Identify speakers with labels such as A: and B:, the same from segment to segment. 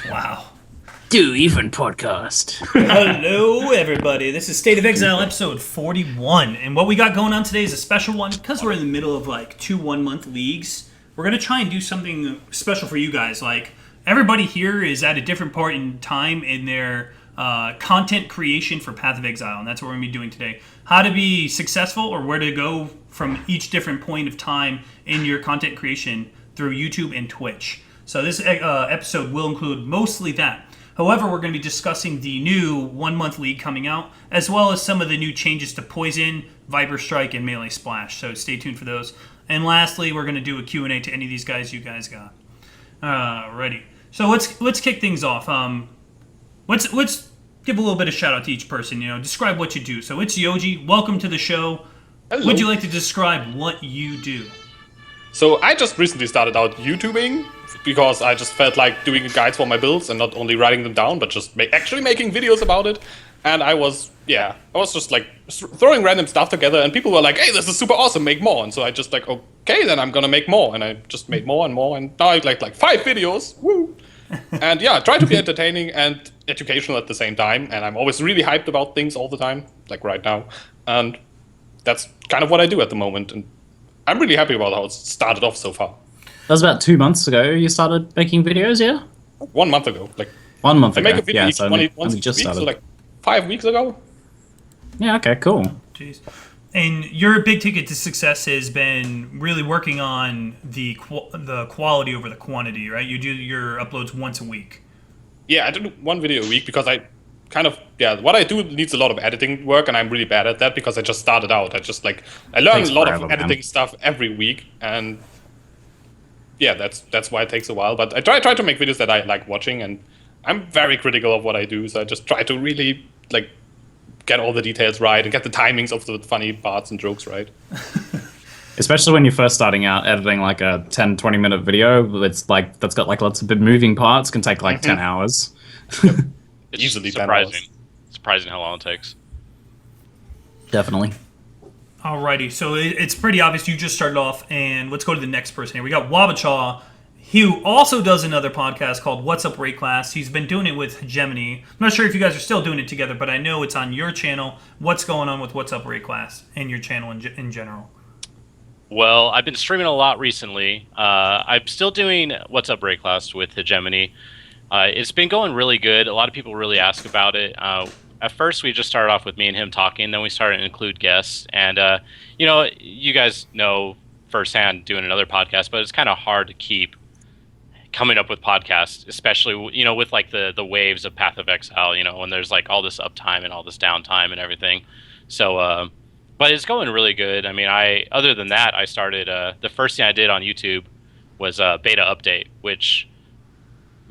A: Wow.
B: Do Even podcast.
A: Hello, everybody. This is State of Exile episode 41. And what we got going on today is a special one. Because we're in the middle of like 2 1-month leagues, we're going to try and do something special for you guys. Like, everybody here is at a different point in time in their content creation for Path of Exile. And that's what we're going to be doing today. How to be successful or where to go from each different point of time in your content creation through YouTube and Twitch. So this episode will include mostly that. However, we're going to be discussing the new 1-month league coming out, as well as some of the new changes to Poison, Viper Strike, and Melee Splash. So stay tuned for those. And lastly, we're going to do a Q&A to any of these guys you guys got. Ready. So let's kick things off. Let's give a little bit of shout out to each person. Describe what you do. So ItsYoji, welcome to the show.
C: Hello.
A: Would you like to describe what you do?
C: So I just recently started out YouTubing because I just felt like doing guides for my builds and not only writing them down, but just actually making videos about it. And I was just like throwing random stuff together, and people were like, "Hey, this is super awesome! Make more!" And so I just like, okay, then I'm gonna make more, and I just made more and more, and now I like 5 videos. Woo! And yeah, try to be entertaining and educational at the same time. And I'm always really hyped about things all the time, like right now. And that's kind of what I do at the moment. And I'm really happy about how it started off so far.
B: That was about 2 months ago you started making videos, yeah?
C: 1 month ago.
B: 1 month
C: ago. I make a video
B: once
C: each
B: just
C: week,
B: started.
C: so like 5 weeks ago.
B: Yeah, okay, cool.
A: Jeez. And your big ticket to success has been really working on the quality over the quantity, right? You do your uploads once a week.
C: Yeah, I do 1 video a week because I what I do needs a lot of editing work, and I'm really bad at that because I just started out. I learn a lot of editing stuff every week, and yeah, that's why it takes a while. But I try to make videos that I like watching, and I'm very critical of what I do, so I just try to really get all the details right and get the timings of the funny parts and jokes right.
B: Especially when you're first starting out, editing like a 10-20 minute video, it's like that's got like lots of big moving parts, can take like 10 hours.
C: Yep.
D: It's
C: Easily
D: surprising how long it takes.
B: Definitely.
A: Alrighty, so it's pretty obvious you just started off, and let's go to the next person here. We got Wabachaw, who also does another podcast called What's Up Rate Class. He's been doing it with Gemini. I'm not sure if you guys are still doing it together, but I know it's on your channel. What's going on with What's Up Rate Class and your channel in general?
D: Well, I've been streaming a lot recently. I'm still doing What's Up Rate Class with Gemini. It's been going really good. A lot of people really ask about it. At first, we just started off with me and him talking. Then we started to include guests. And, you guys know firsthand doing another podcast, but it's kind of hard to keep coming up with podcasts, especially, with like the waves of Path of Exile, when there's like all this uptime and all this downtime and everything. So, but it's going really good. I mean, other than that, I started, the first thing I did on YouTube was a beta update, which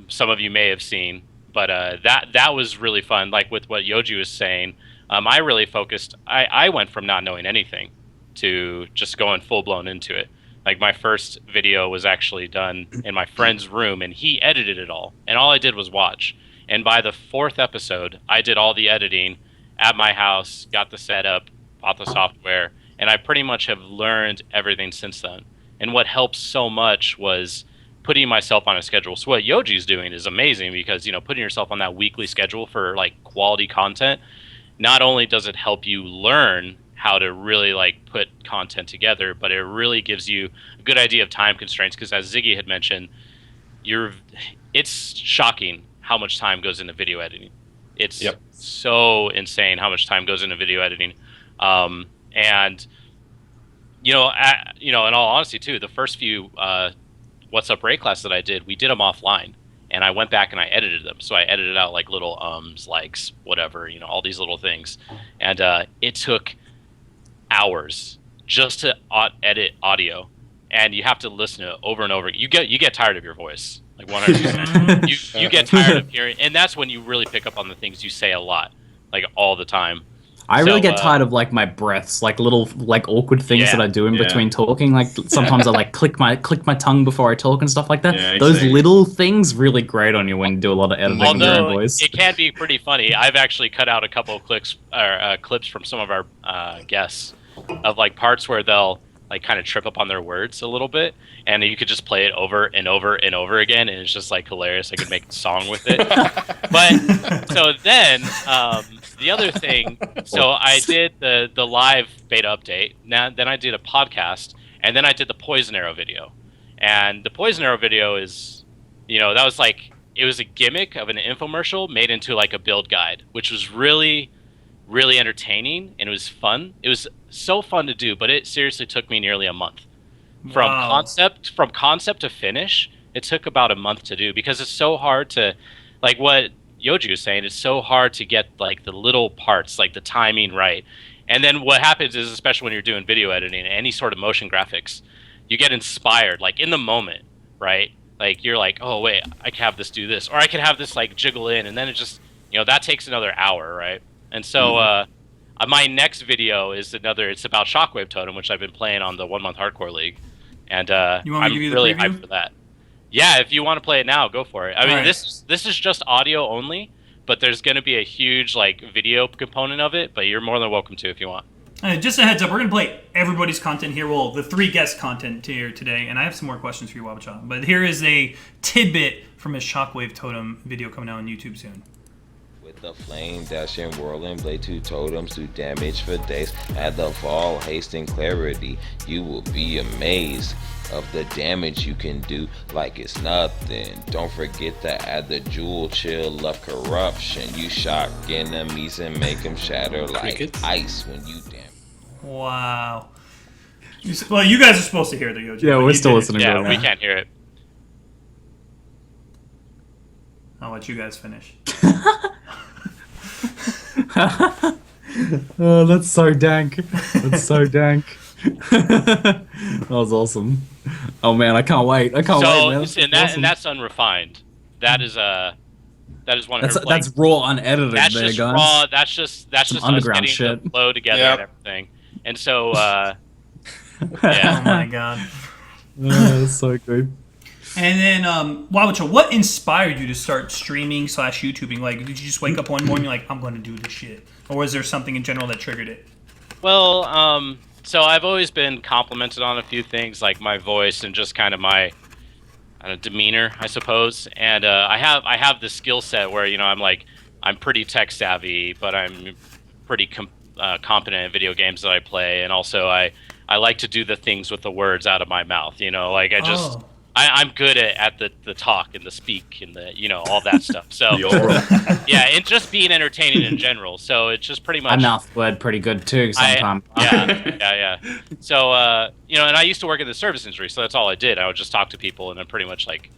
D: some of you may have seen, but that was really fun. Like with what Yoji was saying, I really focused. I went from not knowing anything to just going full blown into it. Like my first video was actually done in my friend's room, and he edited it all, and all I did was watch. And by the 4th episode, I did all the editing at my house, got the setup, bought the software, and I pretty much have learned everything since then. And what helped so much was putting myself on a schedule. So what Yoji's doing is amazing because, putting yourself on that weekly schedule for like quality content, not only does it help you learn how to really like put content together, but it really gives you a good idea of time constraints. Because as Ziggy had mentioned, it's shocking how much time goes into video editing. It's so insane how much time goes into video editing. And in all honesty too, the first few What's Up Rate Class that I did, we did them offline, and I went back and I edited them. So I edited out like little likes, whatever, all these little things, and it took hours just to edit audio, and you have to listen to it over and over. You get tired of your voice, like 100%. you get tired of hearing, and that's when you really pick up on the things you say a lot, like all the time.
B: I really get tired of like my breaths, like little like awkward things that I do in between talking. Like sometimes I like click my tongue before I talk and stuff like that.
E: Yeah,
B: those little things really grate on you when you do a lot of editing in your own voice.
D: It can be pretty funny. I've actually cut out a couple of clips from some of our guests of like parts where they'll like kind of trip up on their words a little bit, and you could just play it over and over and over again, and it's just like hilarious. I could make a song with it. But so then the other thing, so I did the live beta update. Then I did a podcast, and then I did the Poison Arrow video. And the Poison Arrow video is, that was like, it was a gimmick of an infomercial made into like a build guide, which was really, really entertaining, and it was fun. It was so fun to do, but it seriously took me nearly a month. From concept to finish, it took about a month to do, because it's so hard to, like what Yoji was saying, it's so hard to get like the little parts, like the timing right. And then what happens is, especially when you're doing video editing, any sort of motion graphics, you get inspired, like in the moment, right? Like you're like, oh wait, I could have this do this, or I could have this like jiggle in, and then it just, that takes another hour, right? And so my next video is it's about Shockwave Totem, which I've been playing on the 1 month hardcore league, and I'm really hyped for that. Yeah, if you want to play it now, go for it. I mean, this is just audio only, but there's going to be a huge like video component of it, but you're more than welcome to if you want.
A: Just a heads up, we're going to play everybody's content here. Well, the 3 guest content here today, and I have some more questions for you, Wabachaw. But here is a tidbit from his Shockwave Totem video coming out on YouTube soon.
E: With the flame dashing, whirling blade, 2 totems do damage for days. Add the fall, haste, and clarity. You will be amazed of the damage you can do like it's nothing. Don't forget to add the jewel chill of corruption. You shock enemies and make them shatter like ice when you damage.
A: Wow. Well, you guys are supposed to hear the Yoji.
B: Yeah, we're still listening.
D: Yeah, we can't hear it.
A: I'll let you guys finish.
B: Oh, that's so dank. That's so dank. That was awesome. Oh man, I can't wait. I can't wait, man.
D: And that's unrefined. That is one of her.
B: That's raw, unedited.
D: That's
B: there,
D: just
B: guys.
D: raw. That's just
B: underground
D: us
B: shit.
D: getting the flow together and everything. And so,
A: yeah. Oh my god.
B: That's so good.
A: And then, Wabachaw, what inspired you to start streaming / YouTubing? Like, did you just wake up one morning like, I'm going to do this shit? Or was there something in general that triggered it?
D: Well, so I've always been complimented on a few things, like my voice and just kind of my demeanor, I suppose. And I have the skill set where, I'm pretty tech savvy, but I'm pretty competent at video games that I play. And also I like to do the things with the words out of my mouth, I'm good at the talk and the speak and the all that stuff. So yeah, and just being entertaining in general. So it's just pretty much.
B: I mouth word pretty good too sometimes.
D: Yeah. So and I used to work in the service industry, so that's all I did. I would just talk to people and then pretty much like,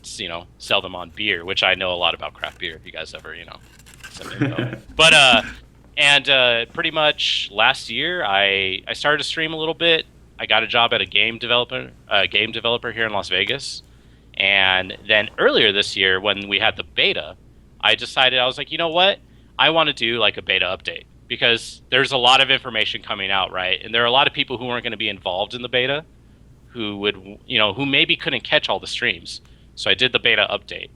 D: sell them on beer, which I know a lot about craft beer. If you guys ever send me info. But pretty much last year I started to stream a little bit. I got a job at a game developer here in Las Vegas. And then earlier this year, when we had the beta, I decided, I was like, you know what? I want to do like a beta update, because there's a lot of information coming out, right? And there are a lot of people who weren't going to be involved in the beta who would, who maybe couldn't catch all the streams. So I did the beta update.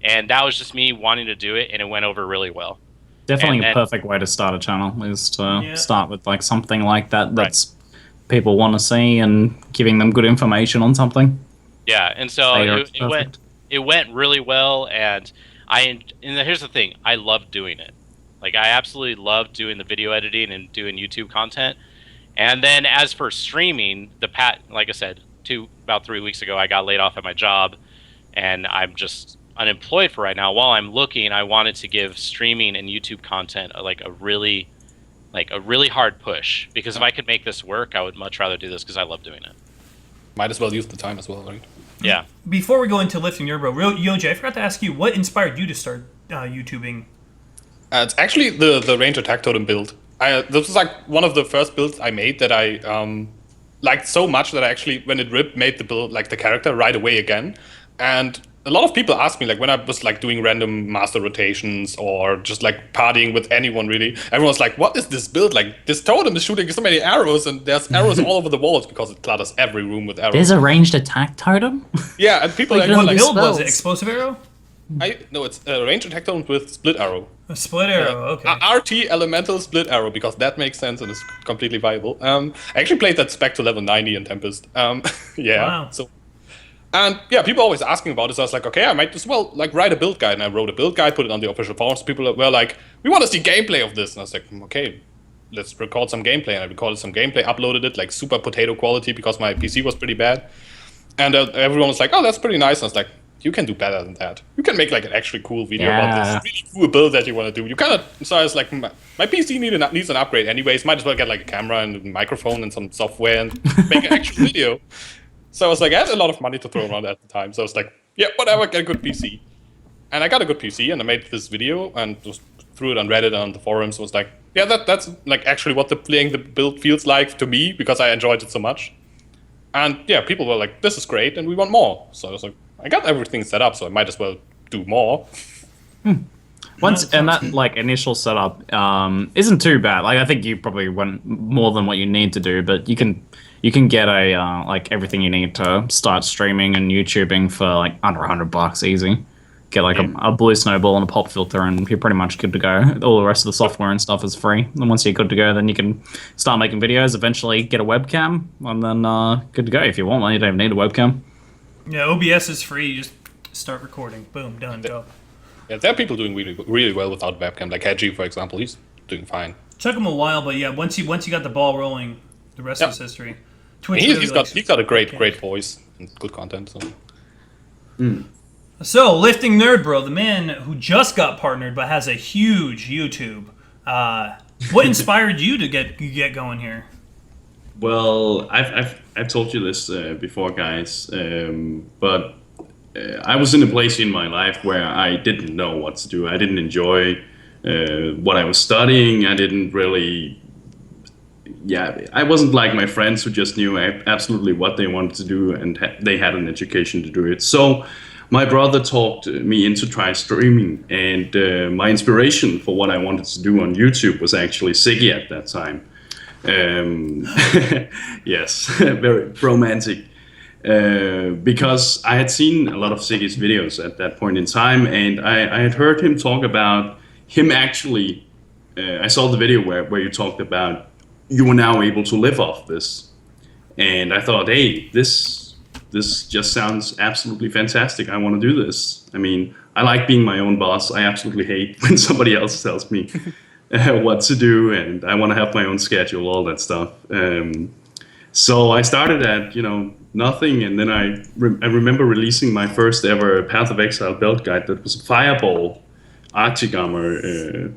D: And that was just me wanting to do it, and it went over really well.
B: Definitely a perfect way to start a channel is to start with like something like that that's people want to see, and giving them good information on something.
D: Yeah, and so it went really well, and here's the thing, I love doing it. Like, I absolutely love doing the video editing and doing YouTube content. And then as for streaming, like I said, about 3 weeks ago, I got laid off at my job, and I'm just unemployed for right now. While I'm looking, I wanted to give streaming and YouTube content a really hard push, because if I could make this work, I would much rather do this, because I love doing it.
C: Might as well use the time as well, right?
D: Yeah.
A: Before we go into LiftingNerdBro, Yoji, I forgot to ask you, what inspired you to start YouTubing?
C: It's actually the Ranger Attack Totem build. This was like one of the first builds I made that I liked so much that I actually, when it ripped, made the build, like the character, right away again. And a lot of people ask me, like, when I was like doing random master rotations or just like partying with anyone, really, everyone's like, what is this build? Like, this totem is shooting so many arrows, and there's arrows all over the walls, because it clutters every room with arrows.
B: There's a ranged attack totem?
C: Yeah, and people
A: what build was it? Explosive arrow?
C: No, it's a ranged attack totem with split arrow.
A: A split arrow, okay.
C: RT elemental split arrow, because that makes sense and is completely viable. I actually played that spec to level 90 in Tempest. Yeah.
A: Wow.
C: So, and yeah, people are always asking about it. So I was like, okay, I might as well like write a build guide, and I wrote a build guide, put it on the official forums. People were like, we want to see gameplay of this, and I was like, okay, let's record some gameplay. And I recorded some gameplay, uploaded it like super potato quality because my PC was pretty bad. And everyone was like, oh, that's pretty nice. And I was like, you can do better than that. You can make like an actually cool video about this really cool build that you want to do. You kind of, so I was like, my PC needs an upgrade anyways. Might as well get like a camera and a microphone and some software and make an actual video. So I was like, I had a lot of money to throw around at the time. So I was like, yeah, whatever, get a good PC. And I got a good PC and I made this video and just threw it on Reddit and on the forums. I was like, yeah, that's like actually what playing the build feels like to me because I enjoyed it so much. And yeah, people were like, this is great and we want more. So I was like, I got everything set up, so I might as well do more.
B: And that like initial setup isn't too bad. Like I think you probably went more than what you need to do, but you can get a like everything you need to start streaming and YouTubing for like under $100 easy. Get like a blue snowball and a pop filter, and you're pretty much good to go. All the rest of the software and stuff is free. And once you're good to go, then you can start making videos. Eventually, get a webcam, and then good to go. If you want one, you don't even need a webcam.
A: Yeah, OBS is free. You just start recording. Boom, done, go.
C: Yeah, there are people doing really, really well without webcam. Like Hedgie, for example, he's doing fine.
A: Took him a while, but yeah, once you got the ball rolling, the rest is history. Twitch
C: he's got a great voice and good content.
A: So, LiftingNerdBro, the man who just got partnered but has a huge YouTube. What inspired you to get going here?
F: Well, I've told you this before, guys, but I was in a place in my life where I didn't know what to do. I didn't enjoy what I was studying. I didn't really, I wasn't like my friends who just knew absolutely what they wanted to do and they had an education to do it. So my brother talked me into trying streaming, and my inspiration for what I wanted to do on YouTube was actually Ziggy at that time. Yes, very romantic. Because I had seen a lot of Ziggy's videos at that point in time, and I had heard him talk about him actually. I saw the video where you talked about you were now able to live off this, and I thought, hey, this just sounds absolutely fantastic. I want to do this. I mean, I like being my own boss. I absolutely hate when somebody else tells me what to do, and I want to have my own schedule, all that stuff. So I started at nothing, and then I remember releasing my first ever Path of Exile belt guide that was a Fireball Arctic Armor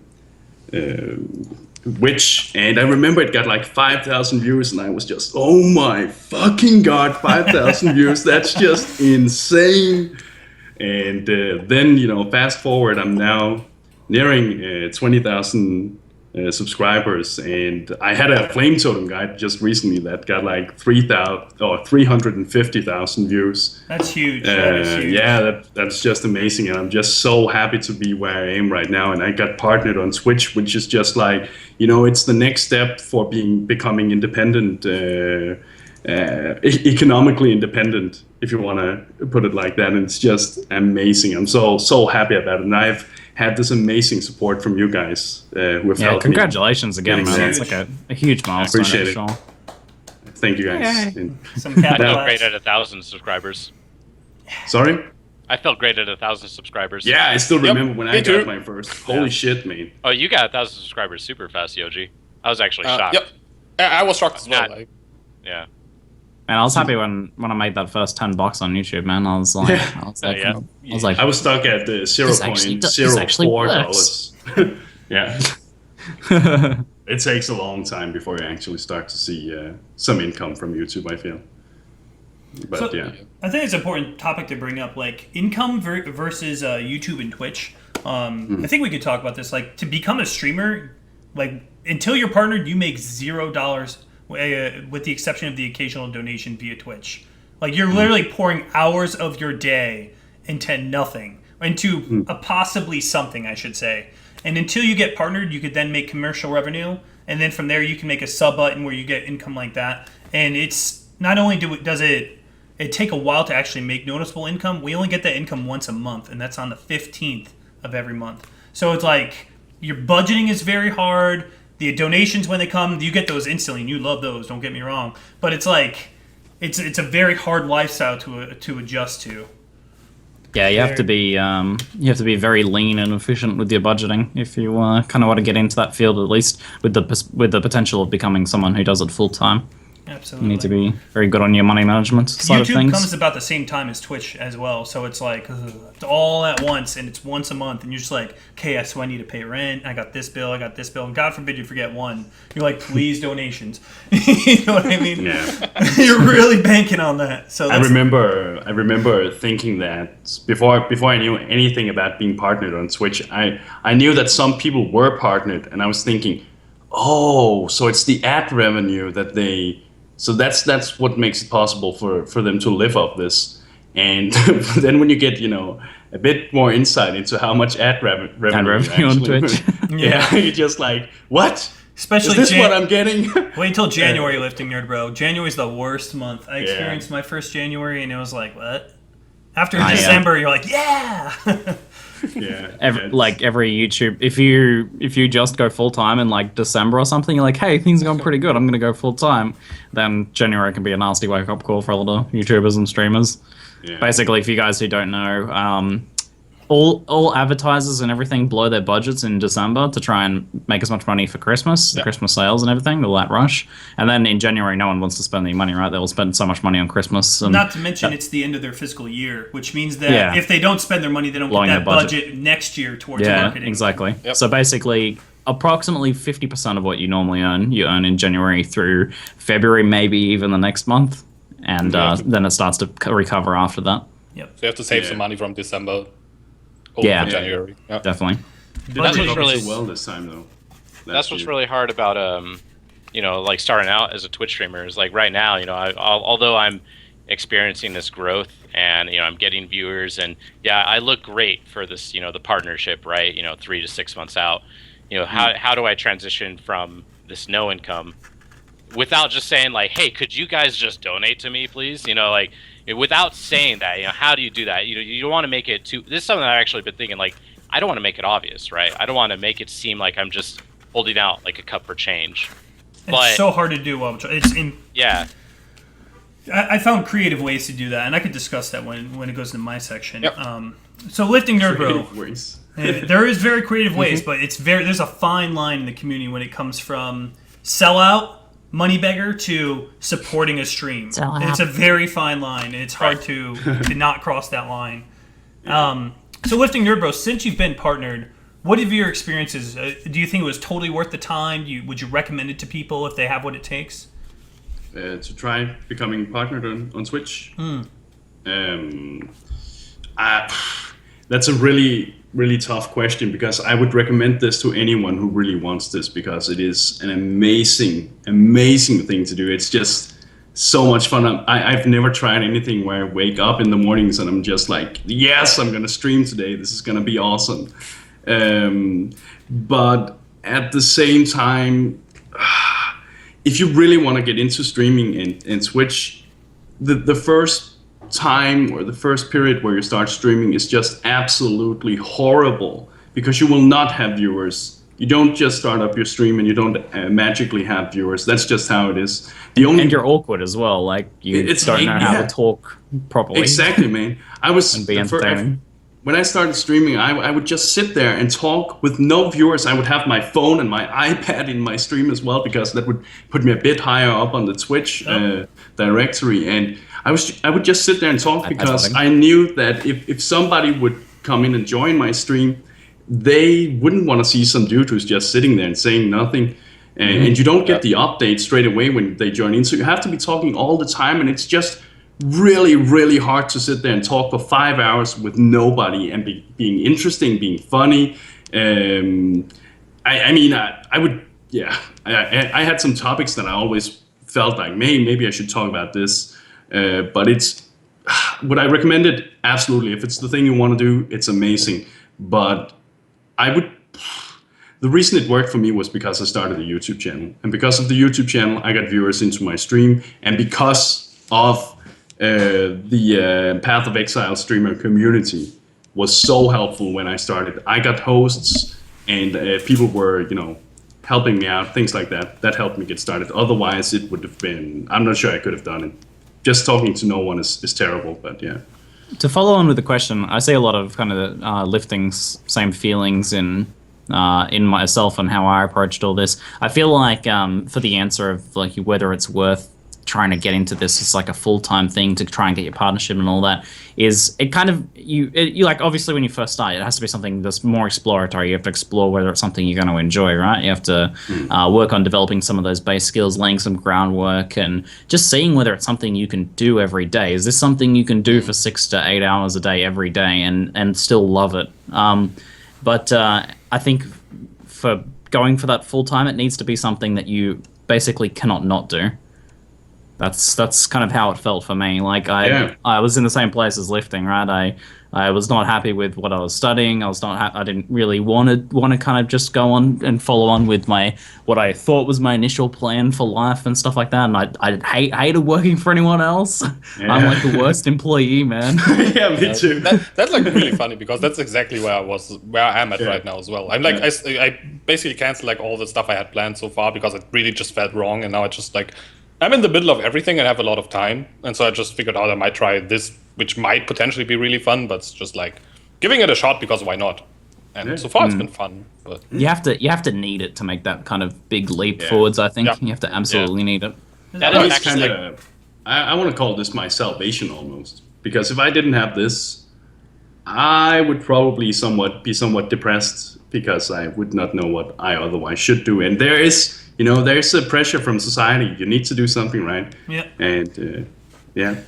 F: Witch, and I remember it got like 5,000 views, and I was just, oh my fucking god, 5,000 views, that's just insane. And then fast forward, I'm now nearing 20,000 subscribers, and I had a Flame Totem guide just recently that got like 350,000 views.
A: That's huge. That is huge.
F: Yeah, that's just amazing, and I'm just so happy to be where I am right now. And I got partnered on Twitch, which is just like, it's the next step for becoming independent, economically independent, if you want to put it like that. And it's just amazing. I'm so happy about it, and I've had this amazing support from you guys who have helped me.
B: Congratulations again, man. It's like a huge milestone.
F: Appreciate it.
B: Sure.
F: Thank you, guys.
A: Some cat
D: I felt great at 1,000 subscribers.
F: Sorry?
D: I felt great at 1,000 subscribers.
F: Yeah, I still remember when I got my first. Holy shit, man.
D: Oh, you got 1,000 subscribers super fast, Yoji. I was actually shocked.
C: Yep. I was shocked as well.
D: Yeah.
B: Man, I was happy when I made that first $10 on YouTube, man. I was like,
F: I was stuck at the $0.04. Yeah. It takes a long time before you actually start to see some income from YouTube, I feel. But
A: so, yeah, I think it's an important topic to bring up, like income versus YouTube and Twitch. I think we could talk about this. Like, to become a streamer, like until you're partnered, you make $0. With the exception of the occasional donation via Twitch. Like, you're literally pouring hours of your day into nothing, into a possibly something, I should say. And until you get partnered, you could then make commercial revenue, and then from there you can make a sub button where you get income like that. And it's not only does it take a while to actually make noticeable income, we only get that income once a month, and that's on the 15th of every month. So it's like, your budgeting is very hard. The donations when they come, you get those instantly, and you love those. Don't get me wrong, but it's like it's a very hard lifestyle to adjust to.
B: Yeah, you have to be very lean and efficient with your budgeting if you kind of want to get into that field, at least with the potential of becoming someone who does it full time.
A: Absolutely.
B: You need to be very good on your money management side of
A: YouTube
B: things.
A: comes about the same time as Twitch as well, so it's like it's all at once, and it's once a month, and you're just like, okay, so I need to pay rent, I got this bill, and God forbid you forget one. You're like, please, donations. You know what I mean?
F: Yeah.
A: You're really banking on that. So
F: I remember thinking that before I knew anything about being partnered on Twitch, I knew that some people were partnered, and I was thinking, oh, so it's the ad revenue that they. So that's what makes it possible for them to live off this. And then when you get, a bit more insight into how much ad revenue
B: on Twitch.
F: Yeah, you're just like, what?
A: Especially
F: is this what I'm getting?
A: Wait until January, LiftingNerdBro. January's the worst month. I experienced my first January, and it was like, what? After December, you're like, yeah!
F: Yeah.
B: Every YouTube, if you just go full time in like December or something, you're like, hey, things are going pretty good, I'm gonna go full time. Then January can be a nasty wake up call for a lot of YouTubers and streamers. Yeah. Basically, for you guys who don't know, all advertisers and everything blow their budgets in December to try and make as much money for Christmas, the Christmas sales and everything, all that rush. And then in January, no one wants to spend any money, right? They'll spend so much money on Christmas. And
A: not to mention it's the end of their fiscal year, which means that if they don't spend their money, they don't get that budget next year towards marketing.
B: Yeah, exactly.
C: Yep.
B: So basically, approximately 50% of what you normally earn, you earn in January through February, maybe even the next month. And then it starts to recover after that.
A: Yep.
C: So you have to save some money from December. For January. Yeah.
B: Definitely.
D: That's what's really
F: well this time though.
D: That's what's really hard about like starting out as a Twitch streamer is like right now, although I'm experiencing this growth and I'm getting viewers and I look great for this, the partnership, right? 3 to 6 months out. How do I transition from this no income without just saying like, hey, could you guys just donate to me, please? Without saying that, how do you do that? You don't want to make it too. This is something that I've actually been thinking. Like, I don't want to make it obvious, right? I don't want to make it seem like I'm just holding out like a cup for change.
A: It's so hard to do. It's in.
D: Yeah.
A: I found creative ways to do that, and I could discuss that when it goes into my section.
C: Yep.
A: So LiftingNerdBro, there is very creative ways, but there's a fine line in the community when it comes from sellout, money beggar to supporting a stream. It's a very fine line, and it's hard to not cross that line. So LiftingNerdBro, since you've been partnered, what have your experiences? Do you think it was totally worth the time? Would you recommend it to people if they have what it takes?
F: To try becoming partnered on Twitch? That's a really, really tough question because I would recommend this to anyone who really wants this because it is an amazing, amazing thing to do. It's just so much fun. I've never tried anything where I wake up in the mornings and I'm just like, yes, I'm going to stream today. This is going to be awesome. But at the same time, if you really want to get into streaming and Twitch, the first time or the first period where you start streaming is just absolutely horrible because you will not have viewers. You don't just start up your stream and you don't magically have viewers. That's just how it is.
B: And you're awkward as well. Like you don't know how to talk properly.
F: Exactly, man.
B: And be entertaining.
F: When I started streaming, I would just sit there and talk with no viewers. I would have my phone and my iPad in my stream as well because that would put me a bit higher up on the Twitch directory. And I would just sit there and talk because I knew that if somebody would come in and join my stream, they wouldn't want to see some dude who's just sitting there and saying nothing. And you don't get the update straight away when they join in. So you have to be talking all the time, and it's just really, really hard to sit there and talk for 5 hours with nobody and being interesting, being funny. I had some topics that I always felt like, maybe I should talk about this. But would I recommend it? Absolutely. If it's the thing you want to do, it's amazing. But the reason it worked for me was because I started a YouTube channel. And because of the YouTube channel, I got viewers into my stream. And because of the Path of Exile streamer community was so helpful when I started. I got hosts and people were, helping me out, things like that. That helped me get started. Otherwise, it would have been, I'm not sure I could have done it. Just talking to no one is terrible, but yeah.
B: To follow on with the question, I see a lot of kind of lifting same feelings in myself and how I approached all this. I feel like for the answer of like whether it's worth trying to get into this as like a full-time thing to try and get your partnership and all that, is it kind of you like, obviously when you first start, it has to be something that's more exploratory. You have to explore whether it's something you're going to enjoy, right? You have to work on developing some of those base skills, laying some groundwork, and just seeing whether it's something you can do every day. Is this something you can do for 6 to 8 hours a day every day and still love it? But I think for going for that full-time, it needs to be something that you basically cannot not do. That's kind of how it felt for me. Like I was in the same place as lifting, right? I was not happy with what I was studying. I didn't really want to kind of just go on and follow on with what I thought was my initial plan for life and stuff like that. And I hated working for anyone else. Yeah. I'm like the worst employee, man.
F: Yeah, me too.
C: That's like really funny because that's exactly where I am at right now as well. I'm like I basically canceled like all the stuff I had planned so far because it really just felt wrong, and now it's just like I'm in the middle of everything and have a lot of time, and so I just figured out I might try this, which might potentially be really fun, but it's just like giving it a shot because why not? And so far it's been fun. But
B: you have to need it to make that kind of big leap forwards. I think you have to absolutely need it.
D: That is actually
F: I want to call this my salvation almost, because if I didn't have this, I would probably be somewhat depressed because I would not know what I otherwise should do, and there's a pressure from society. You need to do something, right?
A: Yeah.
F: And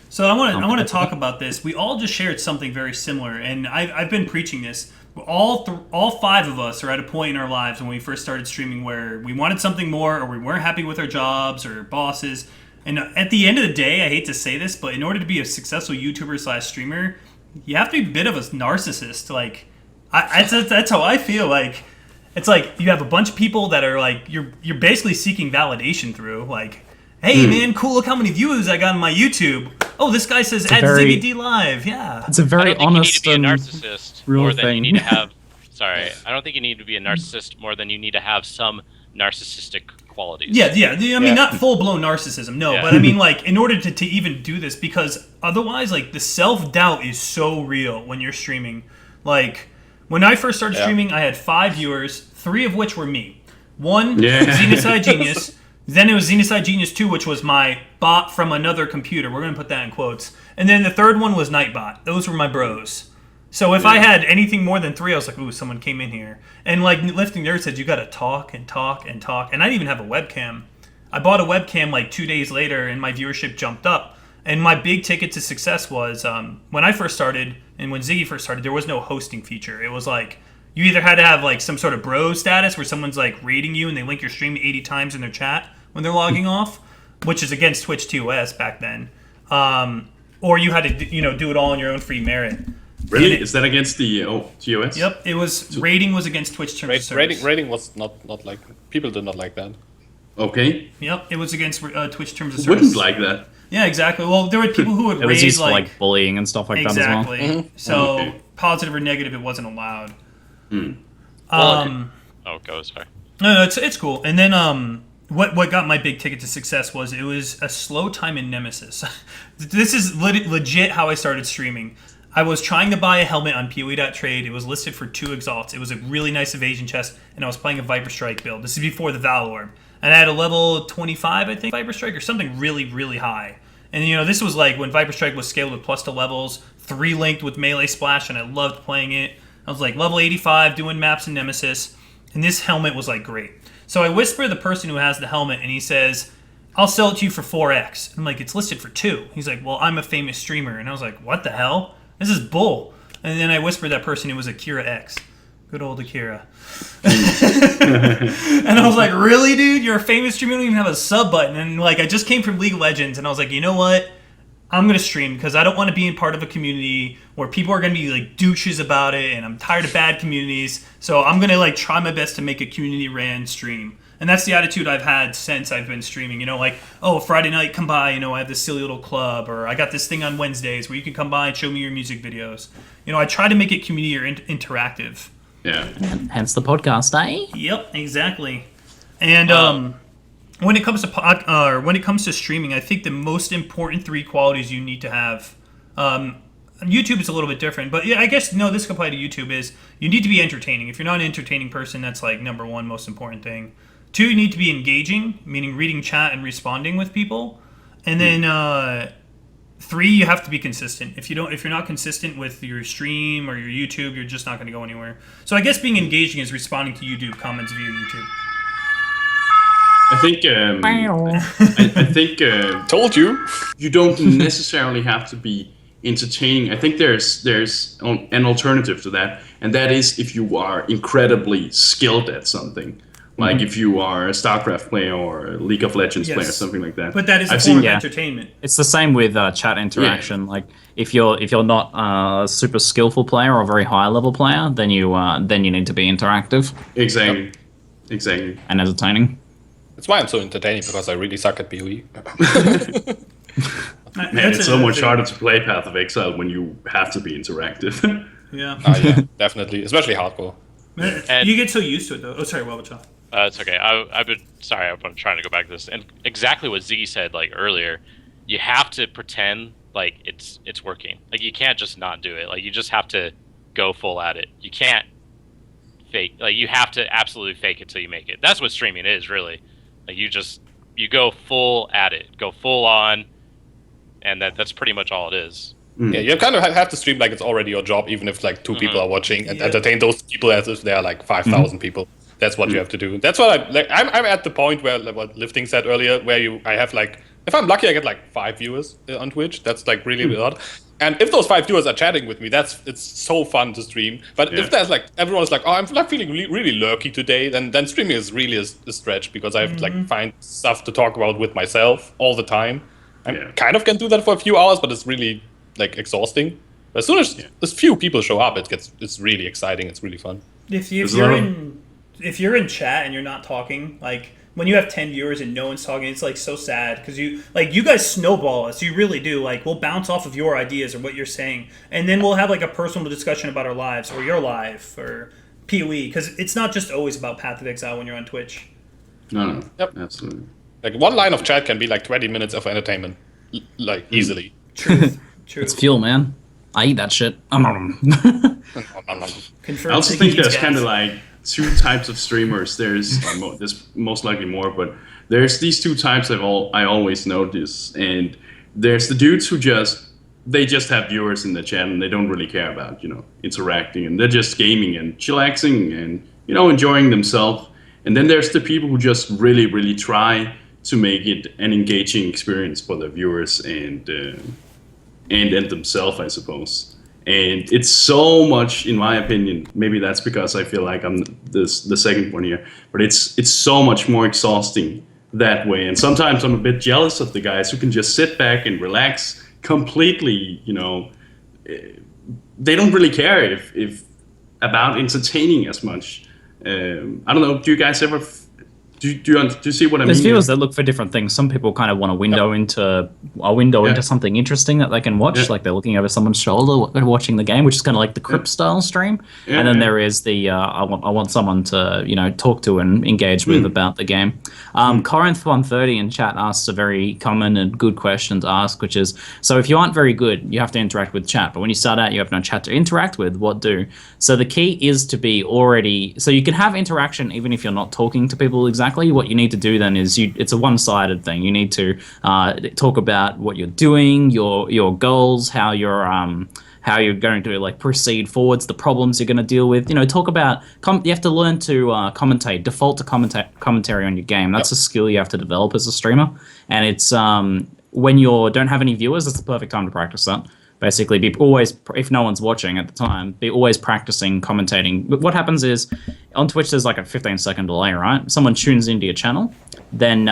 A: So I want to talk about this. We all just shared something very similar, and I've been preaching this. All 5 of us are at a point in our lives when we first started streaming where we wanted something more, or we weren't happy with our jobs or bosses. And at the end of the day, I hate to say this, but in order to be a successful YouTuber/streamer, you have to be a bit of a narcissist. Like, that's how I feel. Like, it's like you have a bunch of people that are like you're basically seeking validation through. Like, hey man, cool! Look how many views I got on my YouTube. Oh, this guy says add ZiggyD live. Yeah,
B: it's a very honest
D: and narcissist more than
B: thing.
D: you need to have. Sorry, I don't think you need to be a narcissist more than you need to have some narcissistic qualities.
A: Yeah. I mean, not full blown narcissism, no. Yeah. But I mean, like, in order to even do this, because otherwise, like, the self doubt is so real when you're streaming. Like, when I first started streaming, I had 5 viewers, 3 of which were me. One, ZenocideGenius. Then it was ZenocideGenius 2, which was my bot from another computer. We're going to put that in quotes. And then the third one was Nightbot. Those were my bros. So if I had anything more than 3, I was like, ooh, someone came in here. And like Lifting Nerd said, you got to talk and talk and talk. And I didn't even have a webcam. I bought a webcam like 2 days later, and my viewership jumped up. And my big ticket to success was when I first started, and when Ziggy first started, there was no hosting feature. It was like you either had to have like some sort of bro status where someone's like rating you and they link your stream 80 times in their chat when they're logging off, which is against Twitch TOS back then. Or you had to do it all on your own free merit.
F: Really? Is that against the TOS?
A: Yep. It was rating was against Twitch terms of service.
C: Rating was not like, people did not like that.
F: Okay.
A: Yep. It was against Twitch terms of service.
F: Wouldn't like that.
A: Yeah, exactly. Well, there were people who would raise
B: it was used for
A: like
B: bullying and stuff like that as well.
A: Exactly. So positive or negative, it wasn't allowed.
D: Go, sorry.
A: No, it's cool. And then what got my big ticket to success was it was a slow time in Nemesis. This is legit how I started streaming. I was trying to buy a helmet on PoE.trade. It was listed for 2 exalts. It was a really nice evasion chest, and I was playing a Viper Strike build. This is before the Valor. And I had a level 25, I think, Viper Strike, or something really, really high. And, this was like when Viper Strike was scaled with +2 levels, 3 linked with melee splash, and I loved playing it. I was like level 85, doing maps in Nemesis, and this helmet was like great. So I whisper the person who has the helmet, and he says, I'll sell it to you for 4x. I'm like, it's listed for 2. He's like, well, I'm a famous streamer. And I was like, what the hell? This is bull. And then I whispered that person it was Akira X. Good old Akira. And I was like, really, dude? You're a famous streamer? You don't even have a sub button. And like, I just came from League of Legends, and I was like, you know what? I'm going to stream because I don't want to be in part of a community where people are going to be like douches about it, and I'm tired of bad communities. So I'm going to like try my best to make a community ran stream. And that's the attitude I've had since I've been streaming. Like, oh, Friday night, come by. I have this silly little club, or I got this thing on Wednesdays where you can come by and show me your music videos. I try to make it community or interactive.
F: Yeah.
B: Hence the podcast, eh?
A: Yep, exactly. And when it comes to when it comes to streaming, I think the most important 3 qualities you need to have. YouTube is a little bit different, but yeah, I guess no, this could apply to YouTube. Is you need to be entertaining. If you're not an entertaining person, that's like number 1 most important thing. 2, you need to be engaging, meaning reading chat and responding with people. And then 3, you have to be consistent. If you're not consistent with your stream or your YouTube, you're just not going to go anywhere. So I guess being engaging is responding to YouTube comments via YouTube.
F: I think
C: Told you.
F: you don't necessarily have to be entertaining. I think there's an alternative to that, and that is if you are incredibly skilled at something. Like if you are a StarCraft player or a League of Legends player, something like that.
A: But that is a
F: I've
A: form
F: seen-
A: of entertainment.
B: It's the same with chat interaction. Like if you're not a super skillful player or a very high level player, then you need to be interactive
F: Exactly.
B: and entertaining.
C: That's why I'm so entertaining, because I really suck at PoE.
F: Man, it's so much harder to play Path of Exile when you have to be interactive.
A: Yeah.
C: Yeah, definitely, especially hardcore.
D: And-
A: You get so used to it, though. Oh, sorry, Wabachaw.
D: It's okay. I've trying to go back to this, and exactly what Ziggy said like earlier. You have to pretend like it's working. Like you can't just not do it. Like you just have to go full at it. You can't fake. Like you have to absolutely fake it till you make it. That's what streaming is really. Like you go full at it, go full on, and that's pretty much all it is.
C: Yeah, you kind of have to stream like it's already your job, even if like 2 people are watching, and entertain those people as if they are like 5,000 people. That's what you have to do. That's what I'm at the point where, like what Lifting said earlier, where I have like, if I'm lucky, I get like 5 viewers on Twitch. That's like really odd. And if those 5 viewers are chatting with me, it's so fun to stream. But if there's like everyone's like, oh, I'm like feeling really lurky today, then streaming is really a stretch, because I have to like find stuff to talk about with myself all the time. I kind of can do that for a few hours, but it's really like exhausting. But as soon as few people show up, it's really exciting. It's really fun.
A: If you're in chat and you're not talking, like when you have 10 viewers and no one's talking, it's like so sad, because you guys snowball us. You really do. Like we'll bounce off of your ideas or what you're saying, and then we'll have like a personal discussion about our lives or your life or PoE, because it's not just always about Path of Exile when you're on Twitch.
F: No.
C: Yep.
F: Absolutely.
C: Like one line of chat can be like 20 minutes of entertainment, like easily.
A: Truth.
B: It's fuel, man. I eat that shit.
A: Confirmed.
F: I also think there's kind of like 2 types of streamers. There's most likely more, but there's these 2 types I always notice, and there's the dudes who just have viewers in the chat and they don't really care about interacting, and they're just gaming and chillaxing and enjoying themselves. And then there's the people who just really try to make it an engaging experience for the viewers and themselves, I suppose. And it's so much, in my opinion, maybe that's because I feel like I'm the second one here, but it's so much more exhausting that way. And sometimes I'm a bit jealous of the guys who can just sit back and relax completely. They don't really care if about entertaining as much. I don't know. Do you guys ever? Do you see what I mean?
B: There's viewers that look for different things. Some people kind of want a window into something interesting that they can watch, like they're looking over someone's shoulder and watching the game, which is kind of like the Crypt style stream. And then there is the I want someone to talk to and engage with about the game. Corinth130 in chat asks a very common and good question to ask, which is, so if you aren't very good, you have to interact with chat, but when you start out, you have no chat to interact with. What do? So the key is to be already. So you can have interaction even if you're not talking to people exactly. What you need to do then is it's a one-sided thing. You need to talk about what you're doing, your goals, how you're going to like proceed forwards, the problems you're going to deal with. Talk about. You have to learn to commentate, default to commentary on your game. That's a skill you have to develop as a streamer, and it's when you don't have any viewers, that's the perfect time to practice that. Basically, be always, if no one's watching at the time, be always practicing commentating. But what happens is, on Twitch, there's like a 15-second delay, right? Someone tunes into your channel, then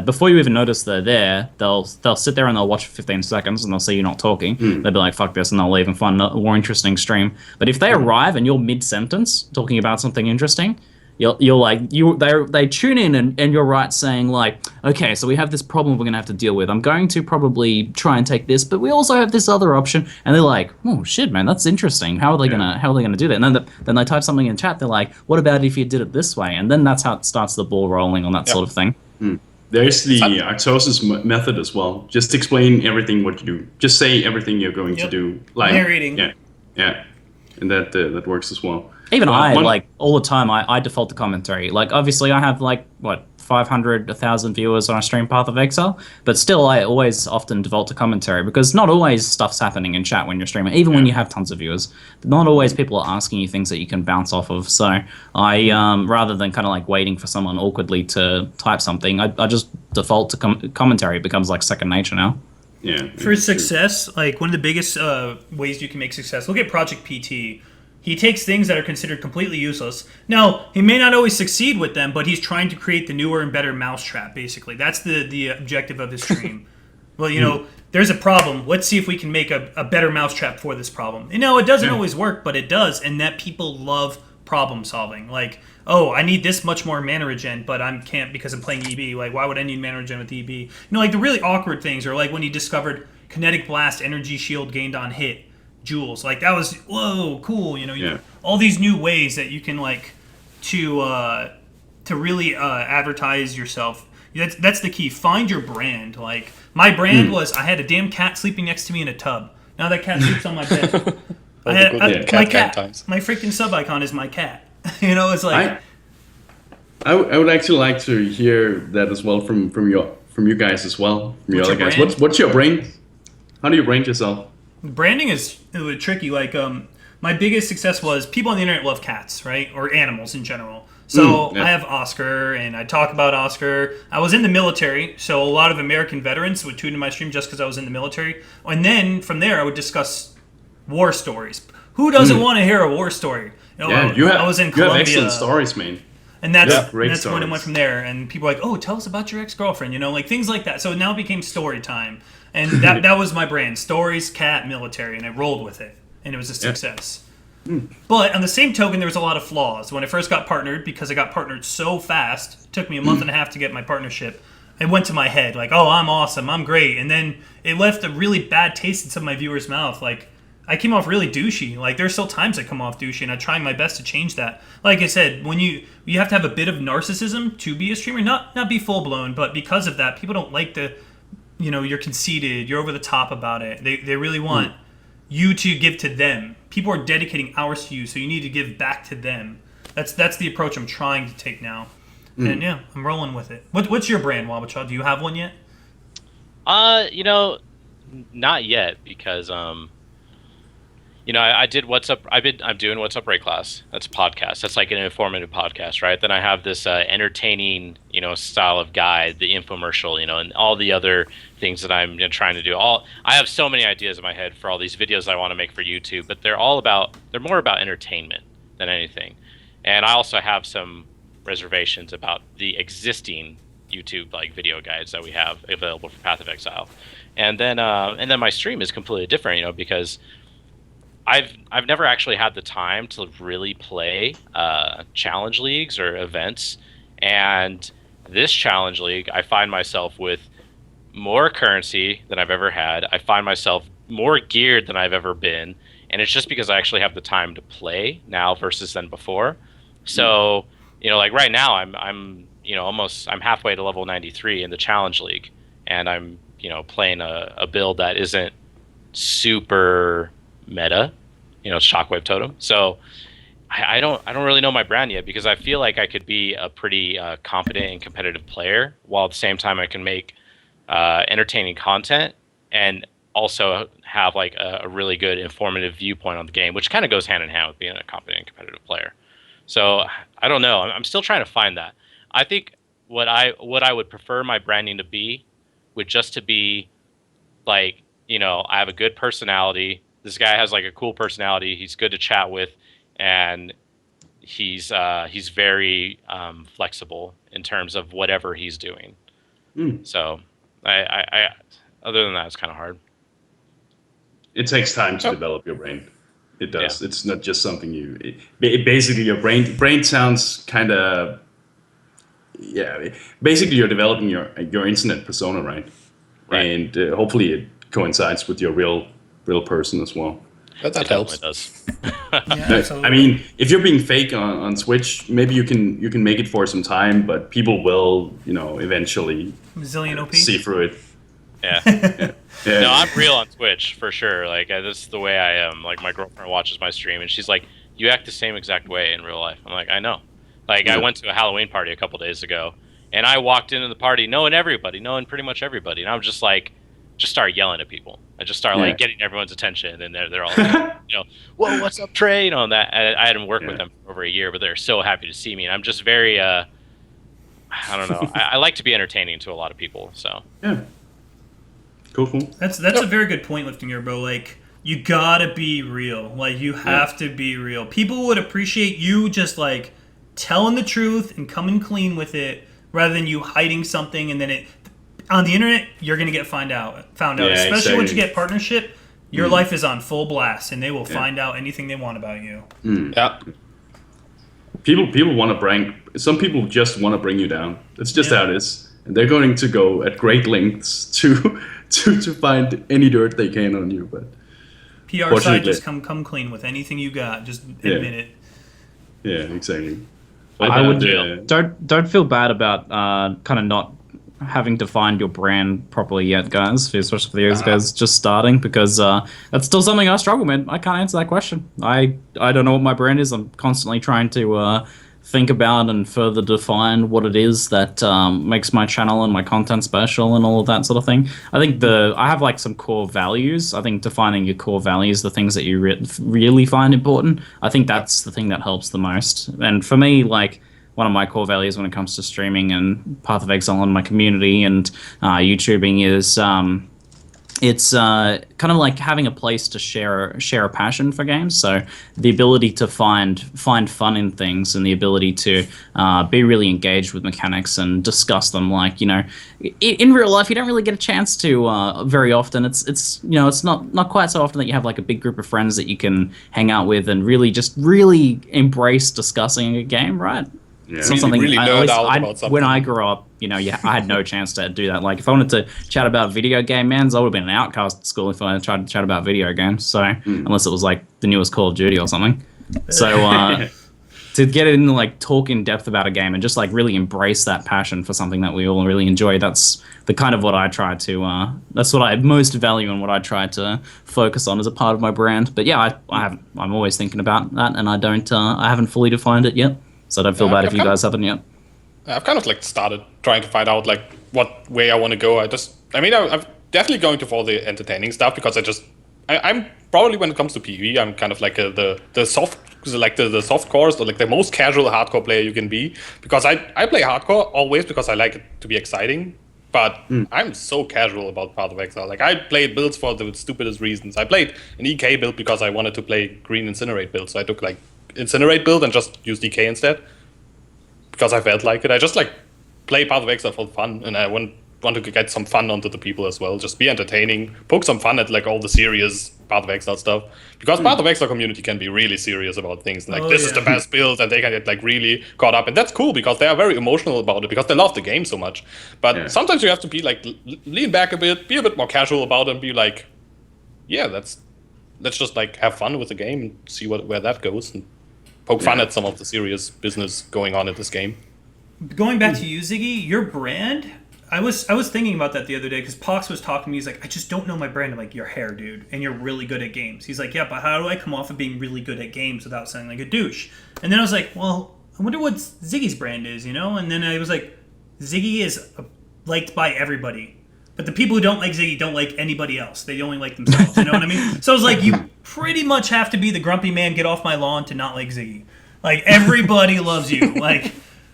B: before you even notice they're there, they'll sit there and they'll watch for 15 seconds and they'll see you not talking. They'll be like, fuck this, and they'll leave and find a more interesting stream. But if they arrive and you're mid-sentence talking about something interesting, you're like they tune in and you're right saying like, okay, so we have this problem we're gonna have to deal with. I'm going to probably try and take this, but we also have this other option. And they're like, oh shit, man, that's interesting. How are they gonna do that? And then they type something in chat. They're like, what about if you did it this way? And then that's how it starts the ball rolling on that sort of thing.
F: There's the Artosis method as well. Just explain everything what you do. Just say everything you're going to do. Like
A: narrating.
F: Yeah, and that works as well.
B: Even like all the time, I default to commentary. Like obviously, I have like 500, 1,000 viewers on a stream Path of Exile, but still, I always often default to commentary because not always stuff's happening in chat when you're streaming. Even when you have tons of viewers, not always people are asking you things that you can bounce off of. So I rather than kind of like waiting for someone awkwardly to type something, I just default to commentary. It becomes like second nature now.
F: Yeah.
A: For success, like one of the biggest ways you can make success, look at Project PT. He takes things that are considered completely useless. Now, he may not always succeed with them, but he's trying to create the newer and better mousetrap, basically. That's the objective of his stream. Well, you know, there's a problem. Let's see if we can make a better mousetrap for this problem. You know, it doesn't always work, but it does, and that people love problem solving. Like, oh, I need this much more mana regen, but I can't because I'm playing EB. Like, why would I need mana regen with EB? You know, like the really awkward things are like when he discovered Kinetic Blast, Energy Shield gained on hit. Jewels, like that was whoa cool, you know, all these new ways that you can like to really advertise yourself. That's the key. Find your brand. Like my brand was I had a damn cat sleeping next to me in a tub. Now that cat sleeps on my bed. My cat. My freaking sub icon is my cat. You know, it's like
F: I would actually like to hear that as well from you guys as well, from your other guys. What's your brand? How do you brand yourself?
A: Branding is a little tricky. Like, my biggest success was people on the internet love cats, right? Or animals in general. So I have Oscar, and I talk about Oscar. I was in the military, so a lot of American veterans would tune in my stream just because I was in the military. And then from there, I would discuss war stories. Who doesn't want to hear a war story? You know, I was in Colombia.
F: You have excellent stories, man.
A: And that's when it went from there. And people were like, oh, tell us about your ex-girlfriend, you know, like things like that. So it now became story time. And that was my brand. Stories, cat, military. And I rolled with it. And it was a success. But on the same token, there was a lot of flaws. When I first got partnered, because I got partnered so fast, it took me a month and a half to get my partnership. It went to my head, like, oh, I'm awesome, I'm great. And then it left a really bad taste in some of my viewers' mouth. Like, I came off really douchey. Like, there's still times I come off douchey, and I'm trying my best to change that. Like I said, when you have to have a bit of narcissism to be a streamer, not be full-blown, but because of that, people don't like the, you know, you're conceited, you're over the top about it. They really want you to give to them. People are dedicating hours to you, so you need to give back to them. That's the approach I'm trying to take now. And yeah, I'm rolling with it. What's your brand, Wabachaw? Do you have one yet?
D: You know, not yet, because you know, I did What's Up. I'm doing What's Up Ray Class. That's a podcast. That's like an informative podcast, right? Then I have this entertaining, you know, style of guide, the infomercial, you know, and all the other things that I'm trying to do. I have so many ideas in my head for all these videos I want to make for YouTube, but they're more about entertainment than anything. And I also have some reservations about the existing YouTube like video guides that we have available for Path of Exile. And then my stream is completely different, you know, because I've never actually had the time to really play challenge leagues or events, and this challenge league I find myself with more currency than I've ever had. I find myself more geared than I've ever been, and it's just because I actually have the time to play now versus than before. So you know, like right now I'm you know I'm halfway to level 93 in the challenge league, and I'm you know playing a build that isn't super meta, you know, Shockwave Totem. So I don't really know my brand yet, because I feel like I could be a pretty competent and competitive player, while at the same time I can make entertaining content and also have like a really good informative viewpoint on the game, which kind of goes hand in hand with being a competent and competitive player. So I don't know. I'm still trying to find that. I think what I would prefer my branding to be would just to be like, you know, I have a good personality. This guy has like a cool personality. He's good to chat with, and he's very flexible in terms of whatever he's doing. So I other than that, it's kind of hard.
F: It takes time to develop your brain. It does. Yeah. It's not just something basically your brain sounds kind of. Yeah, basically you're developing your internet persona, right? And hopefully it coincides with your real person as well.
C: That helps.
D: It does.
F: I mean, if you're being fake on Switch, maybe you can make it for some time, but people will, eventually see through it.
D: Yeah. No, I'm real on Twitch for sure. Like this is the way I am. Like my girlfriend watches my stream and she's like, "You act the same exact way in real life." I'm like, "I know." Like I went to a Halloween party a couple days ago, and I walked into the party knowing pretty much everybody, and I was just like, start yelling at people. I just start like getting everyone's attention, and they're all like, "Whoa, what's up, Trey?" That I hadn't worked with them for over a year, but they're so happy to see me, and I'm just very, I don't know, I like to be entertaining to a lot of people, so
F: yeah. Cool.
A: That's a very good point, LiftingNerdBro. Like, you gotta be real. Like, you have to be real. People would appreciate you just, like, telling the truth and coming clean with it rather than you hiding something and then on the internet, you're gonna get found out. Especially once you get partnership, your life is on full blast and they will find out anything they want about you.
C: Yeah.
F: People want to some people just want to bring you down. That's just how it is. And they're going to go at great lengths to find any dirt they can on you, but
A: PR side, just come clean with anything you got. Just admit it.
F: Yeah, exactly.
B: I would don't feel bad about kind of not having defined your brand properly yet, guys. Especially for those guys just starting, because that's still something I struggle with. I can't answer that question. I don't know what my brand is. I'm constantly trying to think about and further define what it is that makes my channel and my content special and all of that sort of thing. I think I have like some core values. I think defining your core values, the things that you really find important, I think that's the thing that helps the most. And for me, like, one of my core values when it comes to streaming and Path of Exile and my community and YouTubing is it's kind of like having a place to share a passion for games. So the ability to find fun in things and the ability to be really engaged with mechanics and discuss them. Like, in real life, you don't really get a chance to very often. It's not quite so often that you have like a big group of friends that you can hang out with and really embrace discussing a game, right?
F: Yeah.
B: It's not something
C: really nerd out about something.
B: When I grew up, I had no chance to do that. Like, if I wanted to chat about video game mans, I would have been an outcast at school if I tried to chat about video games. So, unless it was like the newest Call of Duty or something. So, to get in, like, talk in depth about a game and just like really embrace that passion for something that we all really enjoy, that's the kind of what I try to. That's what I most value and what I try to focus on as a part of my brand. But yeah, I'm always thinking about that, and I haven't fully defined it yet. So I don't feel bad if you guys haven't yet.
C: I've kind of like started trying to find out like what way I want to go. I'm definitely going to follow the entertaining stuff because I'm probably, when it comes to PoE, I'm kind of like the soft cores, or like the most casual hardcore player you can be, because I play hardcore always because I like it to be exciting. But I'm so casual about Path of Exile. Like, I played builds for the stupidest reasons. I played an EK build because I wanted to play green Incinerate build, so I took like Incinerate build and just used DK instead because I felt like it. I just like play Path of Exile for fun, and I want to get some fun onto the people as well. Just be entertaining, poke some fun at like all the serious Path of Exile stuff, because Path of Exile community can be really serious about things like this is the best build, and they can get like really caught up, and that's cool because they are very emotional about it because they love the game so much. But sometimes you have to be like lean back a bit, be a bit more casual about it, and be like, let's just like have fun with the game and see where that goes, and poke fun at some of the serious business going on in this game.
A: Going back to you, Ziggy, your brand, I was thinking about that the other day because Pox was talking to me. He's like, I just don't know my brand. I'm like, your hair, dude, and you're really good at games. He's like, yeah, but how do I come off of being really good at games without sounding like a douche? And then I was like, well, I wonder what Ziggy's brand is, And then I was like, Ziggy is liked by everybody. But the people who don't like Ziggy don't like anybody else. They only like themselves. You know what I mean? So I was like, you pretty much have to be the grumpy man, get off my lawn to not like Ziggy. Like, everybody loves you. Like,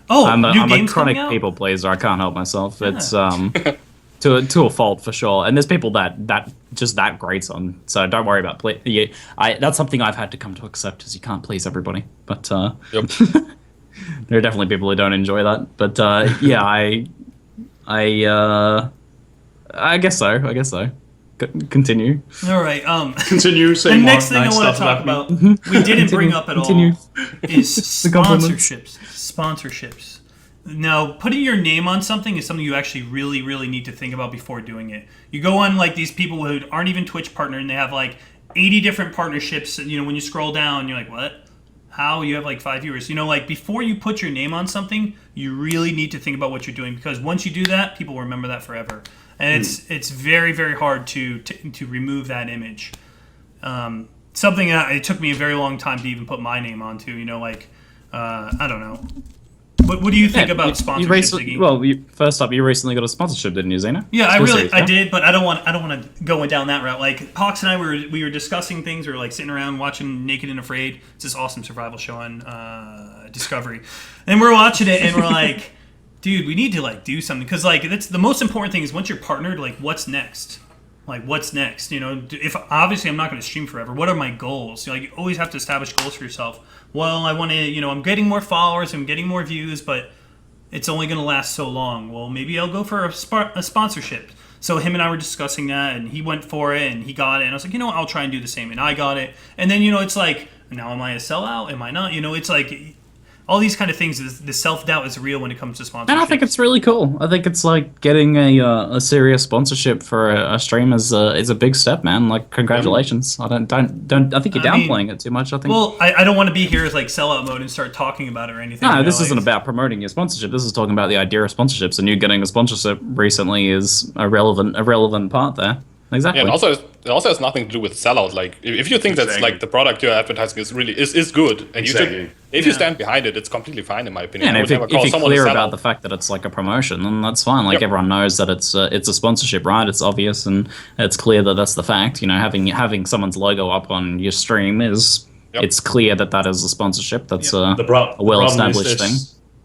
B: I'm a chronic people pleaser. I can't help myself. Yeah. It's to a fault for sure. And there's people that just that grates on. So don't worry about that's something I've had to come to accept, is you can't please everybody. But there are definitely people who don't enjoy that. But I guess so. continue.
A: All right.
F: Continue
A: The
F: saying more
A: next thing
F: nice
A: I want
F: stuff
A: to talk
F: me.
A: about, we didn't bring up at
B: Continue.
A: all, is
B: compliments.
A: Sponsorships. Now, putting your name on something is something you actually really, really need to think about before doing it. You go on like these people who aren't even Twitch partner, and they have like 80 different partnerships. And, when you scroll down, you're like, what? How? You have like 5 viewers. Like before you put your name on something, you really need to think about what you're doing, because once you do that, people will remember that forever. And it's very, very hard to remove that image. Something that it took me a very long time to even put my name onto. I don't know. What do you think about sponsorship, Ziggy?
B: Well, first up, you recently got a sponsorship, didn't you, Xena?
A: Yeah, I did, but I don't want to go down that route. Like Pox and I we were discussing things. We were like sitting around watching Naked and Afraid. It's this awesome survival show on Discovery, and we're watching it, and we're like, dude, we need to like do something, because like that's the most important thing is once you're partnered, like what's next? Like what's next? If obviously I'm not going to stream forever, what are my goals? You always have to establish goals for yourself. Well, I want to, I'm getting more followers, I'm getting more views, but it's only going to last so long. Well, maybe I'll go for a sponsorship. So him and I were discussing that, and he went for it, and he got it, and I was like, I'll try and do the same, and I got it. And then, it's like, now am I a sellout? Am I not? It's like all these kind of things. The self-doubt is real when it comes to sponsorship.
B: And I think it's really cool. I think it's like getting a serious sponsorship for a stream is a big step, man. Like, congratulations. I think you're downplaying it too much. I think.
A: Well, I don't want to be here as like sellout mode and start talking about it or anything.
B: No, this isn't about promoting your sponsorship. This is talking about the idea of sponsorships, and you getting a sponsorship recently is a relevant part there. Exactly.
C: Yeah, and it also has nothing to do with sellout. Like, if you think that's like the product you're advertising is good, and if you stand behind it, it's completely fine in my opinion.
B: Yeah, and if you're clear about the fact that it's like a promotion, then that's fine. Like everyone knows that it's a sponsorship, right? It's obvious and it's clear that that's the fact. Having someone's logo up on your stream is it's clear that is a sponsorship. That's a well-established thing.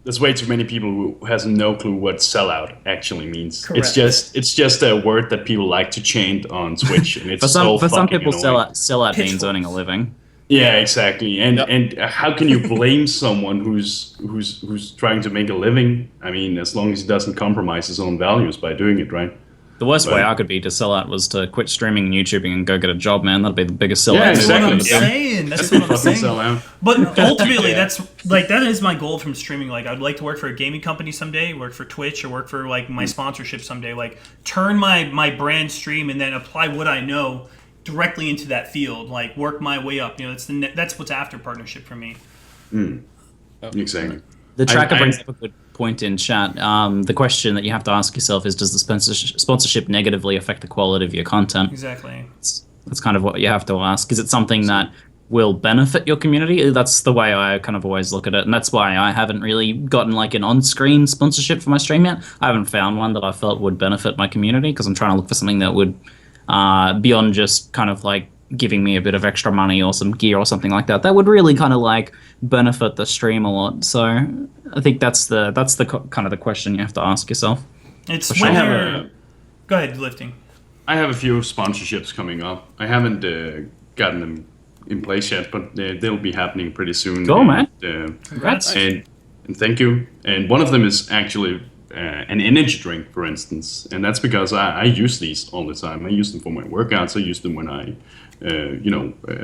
F: There's way too many people who has no clue what sellout actually means.
A: Correct.
F: It's just a word that people like to chant on Twitch, and it's
B: for some people,
F: annoying.
B: sellout means earning a living.
F: Yeah, exactly. And how can you blame someone who's trying to make a living? I mean, as long as he doesn't compromise his own values by doing it, right?
B: The worst way I could be to sell out was to quit streaming and YouTubing and go get a job, man. That'd be the biggest sellout.
F: Yeah, exactly.
A: That's what I'm saying.
F: Sellout.
A: But ultimately, that is my goal from streaming. Like, I'd like to work for a gaming company someday, work for Twitch, or work for like my sponsorship someday. Like, turn my brand stream and then apply what I know directly into that field. Like, work my way up. That's what's after partnership for me.
F: Exactly.
B: The tracker brings up a good point in chat. The question that you have to ask yourself is, does the sponsorship negatively affect the quality of your content?
A: Exactly.
B: That's kind of what you have to ask. Is it something that will benefit your community? That's the way I kind of always look at it, and that's why I haven't really gotten like an on-screen sponsorship for my stream yet. I haven't found one that I felt would benefit my community, because I'm trying to look for something that would, beyond just kind of like giving me a bit of extra money or some gear or something like that, that would really kind of like benefit the stream a lot. So I think that's the kind of the question you have to ask yourself.
A: It's
B: For
A: when
B: sure.
A: you're... Go ahead, lifting.
F: I have a few sponsorships coming up. I haven't gotten them in place yet, but they'll be happening pretty soon.
B: Go, man.
A: Congrats.
F: And thank you. And one of them is actually an energy drink, for instance, and that's because I use these all the time. I use them for my workouts. I use them when I,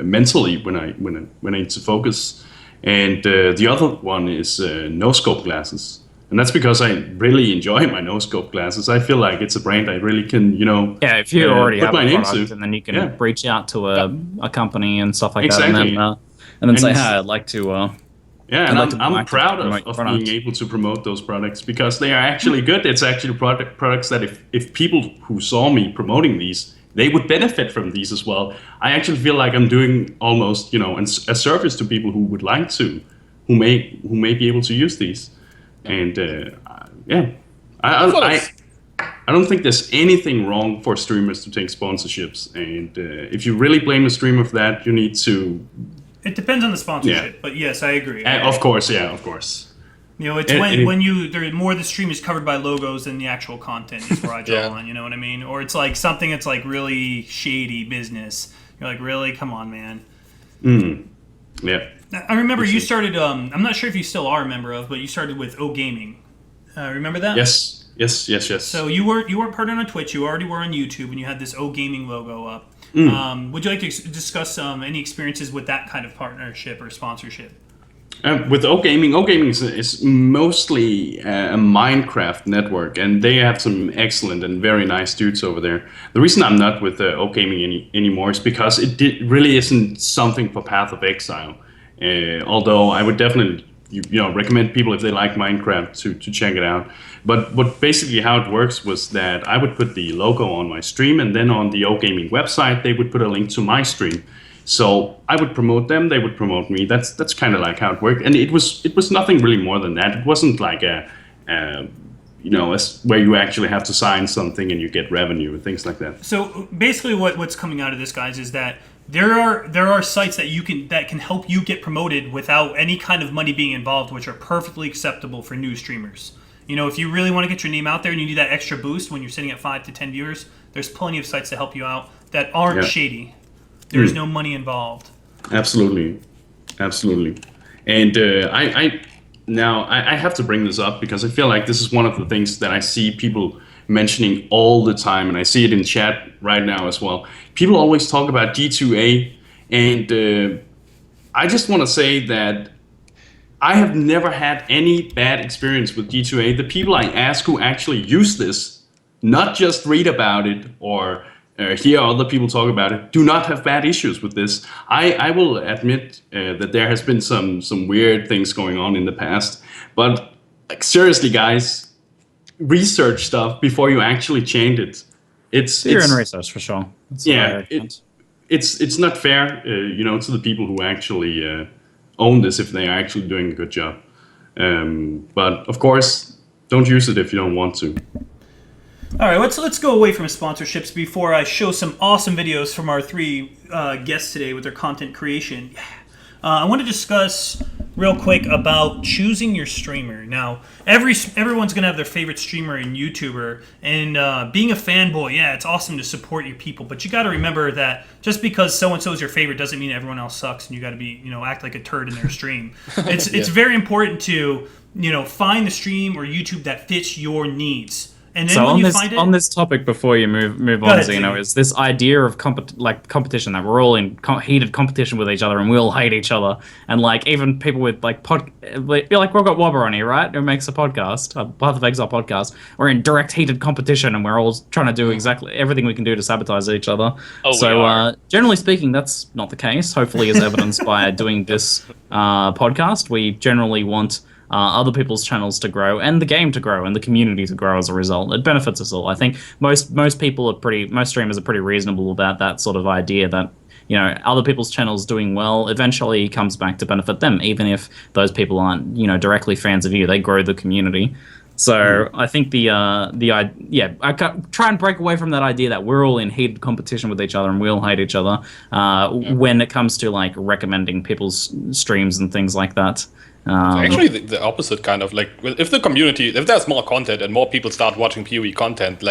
F: mentally when I need to focus. And the other one is no scope glasses, and that's because I really enjoy my no scope glasses. I feel like it's a brand I really can,
B: Yeah, if you already
F: put
B: have
F: my
B: a
F: name
B: product,
F: to.
B: and then you can reach out to a company and stuff like
F: Exactly.
B: that, and then say,
F: And-
B: "Hi, I'd like to."
F: Yeah, and
B: like to
F: I'm
B: promote
F: proud of
B: products.
F: being able to promote those products, because they are actually good. It's actually products that if people who saw me promoting these, they would benefit from these as well. I actually feel like I'm doing almost, a service to people who would like to, who may be able to use these. And I don't think there's anything wrong for streamers to take sponsorships. And if you really blame a streamer for that, you need to...
A: It depends on the sponsorship, but yes, I agree.
F: Of course, of course.
A: It's when the stream is covered by logos than the actual content is where I draw on, you know what I mean? Or it's like something that's like really shady business. You're like, really? Come on, man.
F: Yeah.
A: I remember you started, I'm not sure if you still are a member of, but you started with O Gaming. Remember that?
F: Yes. Yes.
A: So you weren't partnered on Twitch. You already were on YouTube, and you had this O Gaming logo up. Would you like to discuss any experiences with that kind of partnership or sponsorship?
F: With O Gaming is mostly a Minecraft network, and they have some excellent and very nice dudes over there. The reason I'm not with O Gaming anymore is because it really isn't something for Path of Exile. Although I would definitely recommend people if they like Minecraft to check it out. But basically how it works was that I would put the logo on my stream, and then on the O Gaming website they would put a link to my stream. So I would promote them, they would promote me. That's kind of like how it worked, and it was nothing really more than that. It wasn't like where you actually have to sign something and you get revenue and things like that.
A: So basically, what's coming out of this, guys, is that there are sites that can help you get promoted without any kind of money being involved, which are perfectly acceptable for new streamers. If you really want to get your name out there and you need that extra boost when you're sitting at 5 to 10 viewers, there's plenty of sites to help you out that aren't shady. There's no money involved.
F: Absolutely. And I have to bring this up because I feel like this is one of the things that I see people mentioning all the time, and I see it in chat right now as well. People always talk about D2A, and I just want to say that I have never had any bad experience with D2A. The people I ask who actually use this, not just read about it or hear other people talk about it, do not have bad issues with this. I will admit that there has been some weird things going on in the past, but seriously, guys, research stuff before you actually change it. It's
B: in research for sure.
F: It's not fair, to the people who actually own this if they are actually doing a good job. But of course, don't use it if you don't want to.
A: All right, let's go away from sponsorships before I show some awesome videos from our three guests today with their content creation. I want to discuss real quick about choosing your streamer. Now, everyone's going to have their favorite streamer and YouTuber, and being a fanboy, it's awesome to support your people, but you got to remember that just because so-and-so is your favorite doesn't mean everyone else sucks, and you got to be, act like a turd in their stream. It's very important to, find the stream or YouTube that fits your needs. And then
B: so
A: when
B: on
A: you
B: this
A: find it,
B: on this topic, before you move on, Zeno, is this idea of competition, that we're all in heated competition with each other and we all hate each other, and even people with we've got Waba on here, right, who makes a podcast, a Path of Exile podcast. We're in direct heated competition and we're all trying to do exactly everything we can do to sabotage each other. Generally speaking, that's not the case. Hopefully, as evidenced by doing this podcast, we generally want other people's channels to grow and the game to grow and the community to grow as a result. It benefits us all. I think most streamers are pretty reasonable about that sort of idea that other people's channels doing well eventually comes back to benefit them, even if those people aren't directly fans of you. They grow the community. So I think I try and break away from that idea that we're all in heated competition with each other and we all hate each other when it comes to recommending people's streams and things like that.
C: Actually, the opposite kind of if the community, if there's more content and more people start watching PoE content,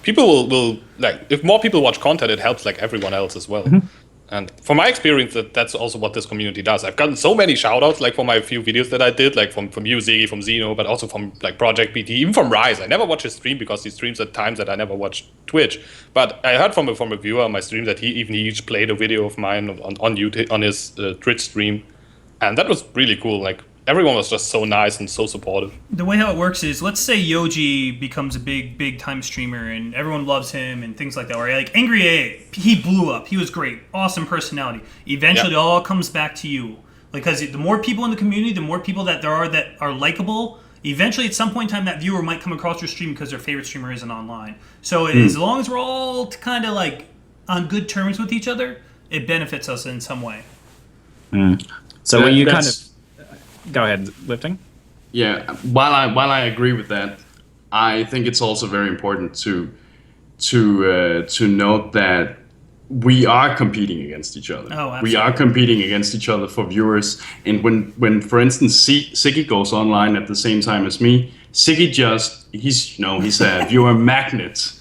C: people will if more people watch content, it helps everyone else as well. Mm-hmm. And from my experience, that's also what this community does. I've gotten so many shout-outs for my few videos that I did, from you, Ziggy, from Zeno, but also from Project PT, even from Rise. I never watch his stream because he streams at times that I never watch Twitch. But I heard from a viewer on my stream that he played a video of mine on YouTube, on his Twitch stream, and that was really cool. Everyone was just so nice and so supportive.
A: The way how it works is, let's say Yoji becomes a big time streamer and everyone loves him and things like that. Or Angry A, he blew up. He was great, awesome personality. Eventually, it all comes back to you, because the more people in the community, the more people that there are that are likable. Eventually, at some point in time, that viewer might come across your stream because their favorite streamer isn't online. So as long as we're all kind of on good terms with each other, it benefits us in some way.
B: So you kind of. Go ahead, Lifting.
F: Yeah, while I agree with that, I think it's also very important to note that we are competing against each other.
A: Oh, absolutely.
F: We are competing against each other for viewers. And when for instance, Ziggy goes online at the same time as me, Ziggy he's a viewer magnet.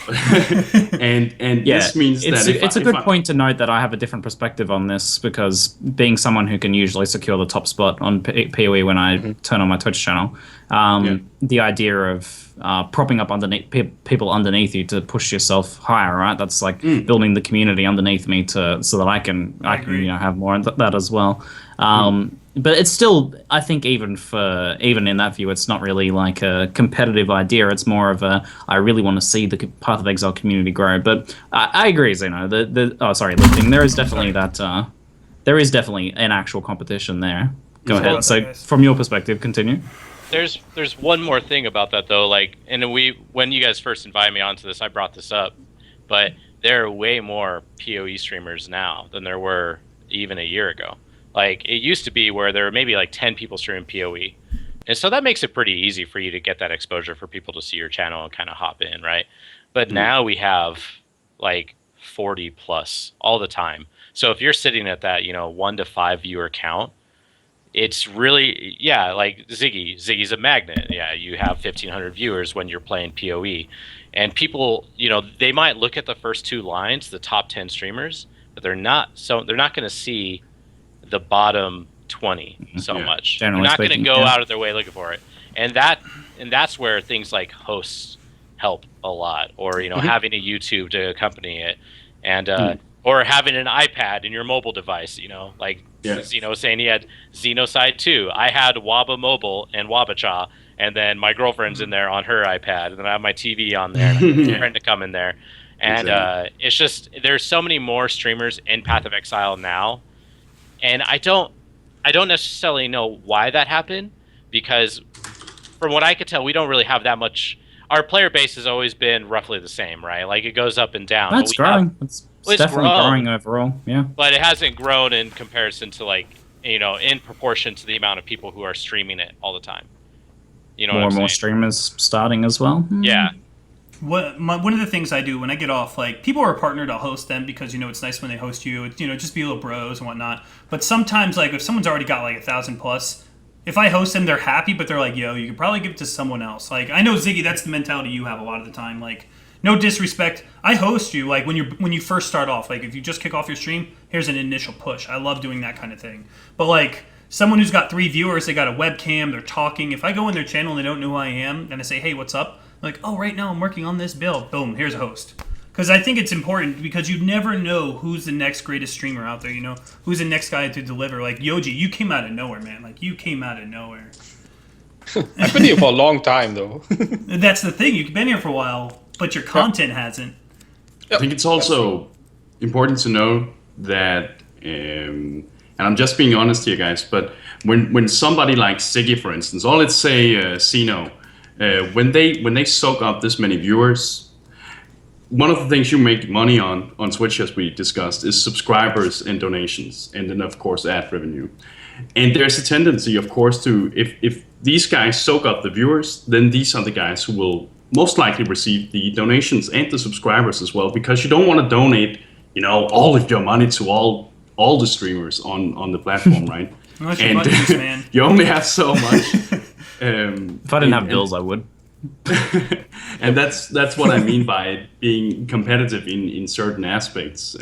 F: and this means that
B: it's a good point to note that I have a different perspective on this, because being someone who can usually secure the top spot on PoE when I turn on my Twitch channel, the idea of propping up underneath people underneath you to push yourself higher, right? That's like building the community underneath me so that I can have more of that as well. But it's still, I think, even in that view, it's not really like a competitive idea. It's more of I really want to see the Path of Exile community grow. But I agree, Zeno. Lifting. There is definitely there is definitely an actual competition there. Go ahead. So, from your perspective, continue.
D: There's one more thing about that though. Like, and when you guys first invited me onto this, I brought this up, but there are way more PoE streamers now than there were even a year ago. Like, it used to be where there were maybe like 10 people streaming PoE. And so that makes it pretty easy for you to get that exposure for people to see your channel and kind of hop in, right? But now we have like 40 plus all the time. So if you're sitting at that, 1 to 5 viewer count, it's really, like Ziggy's a magnet. Yeah, you have 1,500 viewers when you're playing PoE. And people, they might look at the first 2 lines, the top 10 streamers, but they're not going to see the bottom 20 so much. They're not going to go out of their way looking for it, and that's where things like hosts help a lot, or having a YouTube to accompany it, and or having an iPad in your mobile device. Zeno saying he had Zenocide 2. I had Waba Mobile and Wabachaw, and then my girlfriend's in there on her iPad, and then I have my TV on there, and I have a friend to come in there, and it's just there's so many more streamers in Path of Exile now. And I don't necessarily know why that happened, because from what I could tell, we don't really have that much. Our player base has always been roughly the same, right? Like, it goes up and down.
B: That's growing. It's definitely growing overall, yeah.
D: But it hasn't grown in comparison to in proportion to the amount of people who are streaming it all the time.
B: More and more streamers starting as well.
D: Yeah.
A: One of the things I do when I get off, like, people are partnered, I'll host them because, it's nice when they host you, just be little bros and whatnot. But sometimes, like, if someone's already got, like, 1,000 plus, if I host them, they're happy, but they're like, yo, you could probably give it to someone else. Like, I know, Ziggy, that's the mentality you have a lot of the time. Like, no disrespect. I host you, like, when you first start off. Like, if you just kick off your stream, here's an initial push. I love doing that kind of thing. But, like, someone who's got 3 viewers, they got a webcam, they're talking. If I go in their channel and they don't know who I am, and I say, hey, what's up? Like, oh, right now I'm working on this build. Boom, here's a host. Because I think it's important, because you never know who's the next greatest streamer out there, Who's the next guy to deliver. Like, Yoji, you came out of nowhere, man. Like, you came out of nowhere.
C: I've been here for a long time, though.
A: That's the thing. You've been here for a while, but your content hasn't.
F: I think it's also important to know that, and I'm just being honest here, guys, but when somebody like Ziggy, for instance, or let's say Zeno, when they soak up this many viewers, one of the things you make money on Twitch, as we discussed, is subscribers and donations, and then of course ad revenue. And there's a tendency, of course, to if these guys soak up the viewers, then these are the guys who will most likely receive the donations and the subscribers as well, because you don't want to donate, all of your money to all the streamers on the platform, right?
A: And budgets, man.
F: You only have so much.
B: If I didn't have bills, I would.
F: And that's what I mean by it being competitive in certain aspects.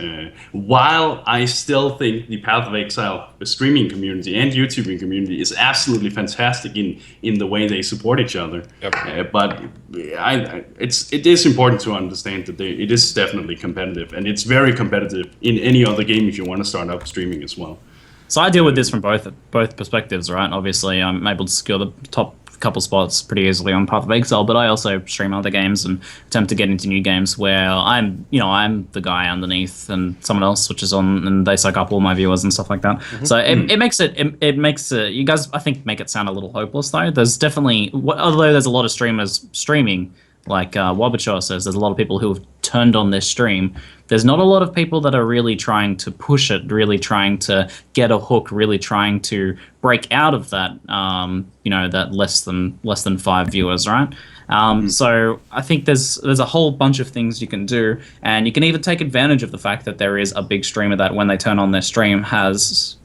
F: While I still think the Path of Exile streaming community and YouTubing community is absolutely fantastic in the way they support each other. Yep. But it is important to understand that it is definitely competitive, and it's very competitive in any other game if you want to start up streaming as well.
B: So I deal with this from both perspectives, right? Obviously, I'm able to secure the top couple spots pretty easily on Path of Exile, but I also stream other games and attempt to get into new games where I'm the guy underneath and someone else switches on and they suck up all my viewers and stuff like that. Mm-hmm. So it makes you guys, I think, make it sound a little hopeless though. There's definitely, although there's a lot of streamers streaming, like Wabachaw says, there's a lot of people who have turned on their stream. There's not a lot of people that are really trying to push it, really trying to get a hook, really trying to break out of that, that less than 5 viewers, right? So I think there's a whole bunch of things you can do, and you can even take advantage of the fact that there is a big streamer that when they turn on their stream has,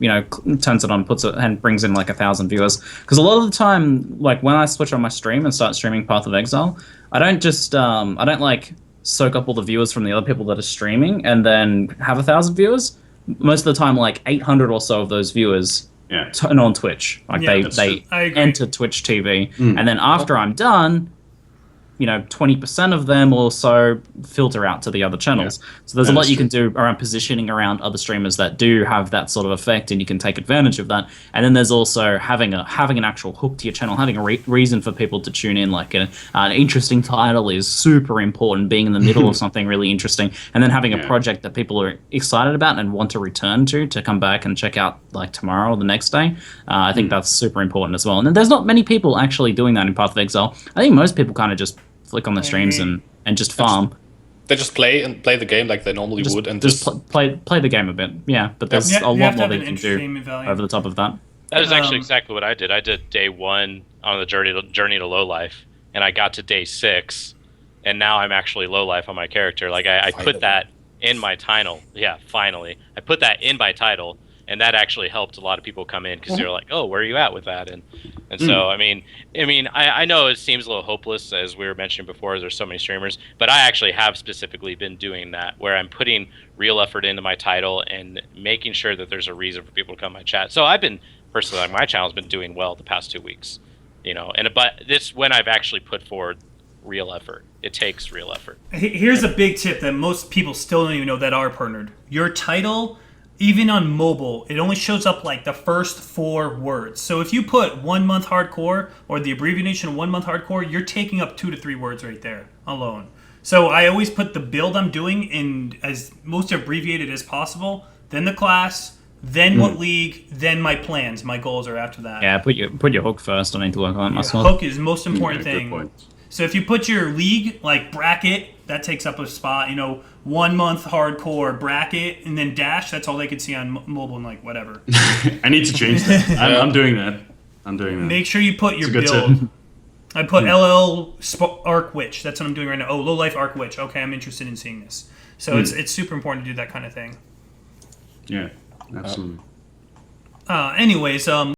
B: turns it on, puts it, and brings in like 1,000 viewers. Because a lot of the time, like when I switch on my stream and start streaming Path of Exile, I don't just, I don't like soak up all the viewers from the other people that are streaming and then have 1,000 viewers, most of the time, like 800 or so of those viewers turn on Twitch. Like they enter Twitch TV. And then after I'm done, 20% of them or so filter out to the other channels. So there's a lot you can do around positioning around other streamers that do have that sort of effect, and you can take advantage of that. And then there's also having an actual hook to your channel, having a reason for people to tune in. Like an interesting title is super important, being in the middle of something really interesting, and then having a project that people are excited about and want to return to come back and check out like tomorrow or the next day. I think that's super important as well. And then there's not many people actually doing that in Path of Exile. I think most people kind of just flick on the streams and just farm.
C: They just play the game like they normally would, and
B: just play the game a bit. Yeah, but there's a lot more they can do over the top of that.
D: That is actually exactly what I did. I did day 1 on the journey to low life, and I got to day 6, and now I'm actually low life on my character. Like I put that in my title. Yeah, finally, I put that in my title, and that actually helped a lot of people come in because they're like, "Oh, where are you at with that?" And so I mean, I know it seems a little hopeless, as we were mentioning before. There's so many streamers, but I actually have specifically been doing that, where I'm putting real effort into my title and making sure that there's a reason for people to come to my chat. So I've been personally, like, my channel's been doing well the past 2 weeks, but this when I've actually put forward real effort. It takes real effort.
A: Here's a big tip that most people still don't even know that are partnered. Your title, even on mobile, it only shows up like the first 4 words. So if you put 1 month hardcore or the abbreviation 1 month hardcore, you're taking up 2 to 3 words right there alone. So I always put the build I'm doing in as most abbreviated as possible, then the class, then what league, then my plans. My goals are after that.
B: Yeah, put your hook first. I need to work on that myself.
A: Hook is the most important thing. So if you put your league, like bracket, that takes up a spot, 1 month hardcore bracket, and then dash, that's all they could see on mobile and like whatever.
F: I need to change that. I'm doing that.
A: Make sure you put your build. I put LL Arc Witch. That's what I'm doing right now. Oh, Low Life Arc Witch. Okay, I'm interested in seeing this. So it's super important to do that kind of thing.
F: Yeah, absolutely.
A: Anyways,